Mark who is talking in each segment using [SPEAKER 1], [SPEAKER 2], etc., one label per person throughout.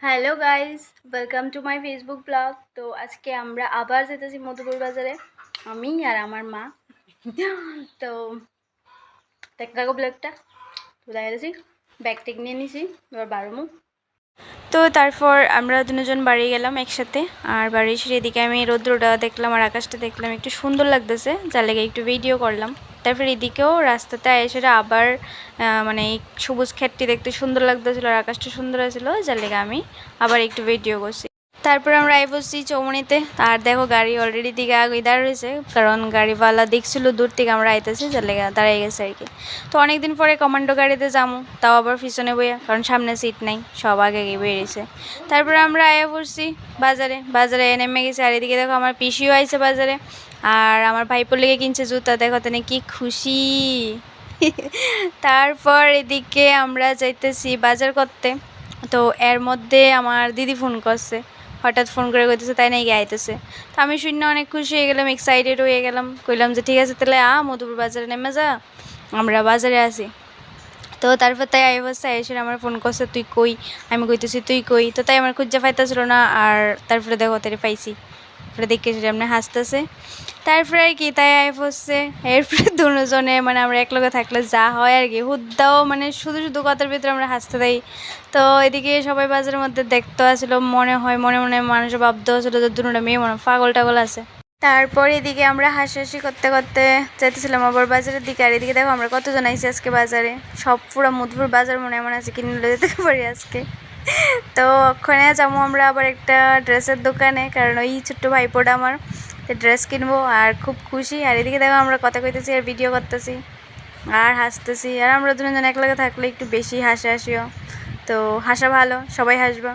[SPEAKER 1] Hello guys, welcome to my Facebook blog. তো আজকে আমরা আবার যেতেছি মধুপুর বাজারে, আমি আর আমার মা। তো দেখা ব্লগটা তো দেখা যাচ্ছি, ব্যাগ টেক নিয়ে নিছি, এবার বারোমু। তো তারপর আমরা দুজন বাড়ি গেলাম একসাথে, আর বাড়ি এসে এদিকে আমি রৌদ্রটা দেখলাম আর আকাশটা দেখলাম, একটু সুন্দর লাগতেছে, যার লেগে একটু ভিডিও করলাম। তারপর এদিকেও রাস্তাতে এসে আবার মানে এই সবুজ ক্ষেতটি দেখতে সুন্দর লাগতেছিল আর আকাশটা সুন্দর ছিল, যার লেগে আমি আবার একটু ভিডিও করছি। তারপর আমরা আই বসছি চৌমনিতে, আর দেখো গাড়ি অলরেডি দিকে আগে দাঁড় রয়েছে, কারণ গাড়িওয়ালা দেখছিল দূর থেকে আমরা আইতেছি, যার লেগে দাঁড়াই গেছে আর কি। তো অনেকদিন পরে কমান্ডো গাড়িতে যাবো, তাও আবার পিছনে বইয়া, কারণ সামনে সিট নাই, সব আগে গিয়ে বেরিয়েছে। তারপরে আমরা আয়া পড়ছি বাজারে নেমে গেছি, আর এদিকে দেখো আমার পিসিও আইছে বাজারে, আর আমার ভাইপোর লেগে কিনছে জুতা, দেখো তেনে কি খুশি। তারপর এদিকে আমরা যাইতেছি বাজার করতে। তো এর মধ্যে আমার দিদি ফোন করছে, হঠাৎ ফোন করে কইতেছে তাই নাকি আইতেছে। তো আমি শুনে অনেক খুশি হয়ে গেলাম, এক্সাইটেড হয়ে গেলাম, কইলাম যে ঠিক আছে তাহলে মধুপুর বাজারে নেমে যা, আমরা বাজারে আসি। তো তারপর তাই আই বসছে, এসে আমার ফোন করছে তুই কই, আমি কইতেছি তুই কই। তো তাই আমার খুঁজে পাইতেছিল না, আর তারপরে দেখো তারে পাইছি, তারপরে দেখে সে এমনি হাসতেছে। তারপরে আর কি তাই আই বসছে, এরপরে দুজনে মানে আমরা একলগে থাকলে যা হয় আর কি, হুদ্দাও মানে শুধু শুধু কথার ভিতরে আমরা হাসতে থাকি। তো এদিকে সবাই বাজারের মধ্যে দেখতে আসছিল, মনে হয় মনে মনে মানুষ ভাবতে আসছিল যে দুটো মেয়ে মনে পাগল টাগল আছে। তারপর এদিকে আমরা হাসাহাসি করতে করতে যেতেছিলাম আবার বাজারের দিকে, আর এদিকে দেখো আমরা কতজন আইছি আজকে বাজারে, সব পুরো মধুপুর বাজার মনে এমন আছে কিনে যেতে পারি আজকে। তো ওখানে যাবো আমরা আবার একটা ড্রেসের দোকানে, কারণ ওই ছোট্ট ভাইপোটা আমার, তো ড্রেস কিনবো আর খুব খুশি। আর এদিকে দেখো আমরা কথা কইতেছি আর ভিডিও করতেছি আর হাসতেছি, আর আমরা দুজন একলাগে থাকলে একটু বেশি হাসাহাসিও, তো হাসা ভালো, সবাই হাসবা।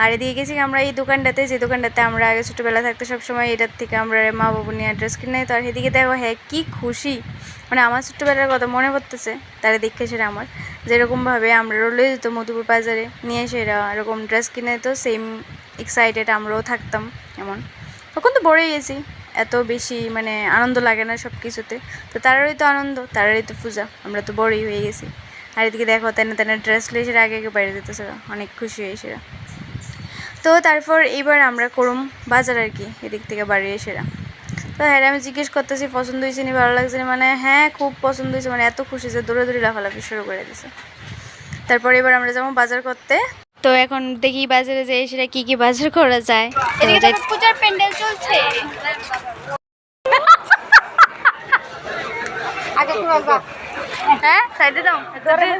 [SPEAKER 1] আর এদিকে গেছি আমরা এই দোকানটাতে, যে দোকানটাতে আমরা আগে ছোটোবেলা থাকতে সবসময় এটার থেকে আমরা মা বাবু নিয়ে ড্রেস কিনে। তো আর এদিকে দেখো হ্যাঁ কী খুশি, মানে আমার ছোট্টোবেলার কথা মনে পড়তেছে, তারা দেখে সেটা আমার যেরকমভাবে আমরা রোলে যেত মধুপুর বাজারে নিয়ে এসে এরকম ড্রেস কিনে, তো সেম এক্সাইটেড আমরাও থাকতাম এমন। তখন তো বড়ই গেছি, এত বেশি মানে আনন্দ লাগে না সব কিছুতে, তো তারারই তো আনন্দ, তারারই তো পূজা, আমরা তো বড়ই হয়ে গেছি। আর এদিকে দেখো তেনা ড্রেস লিয়ে সেটা আগে বাইরে যেতেছে, অনেক খুশি হয়ে সেটা। তো তারপর এইবার আমরা করুম বাজার আর কি, এদিক থেকে বাড়ি এসেরা। তো হ্যাঁ আমি জিজ্ঞেস করতেছি পছন্দ হয়েছে নি, ভালো লাগছে না, মানে হ্যাঁ খুব পছন্দ হয়েছে, মানে এত খুশি যে দৌড়াদৌড়ি লাফালাফি শুরু করে দিয়েছে। তারপর এবার আমরা যাবো বাজার করতে। তো এখন দেখি বাজারে যাই সেটা কি কি বাজার করা যায়। এদিকে পূজার প্যান্ডেল চলছে। হ্যাঁ সাইডে দাও।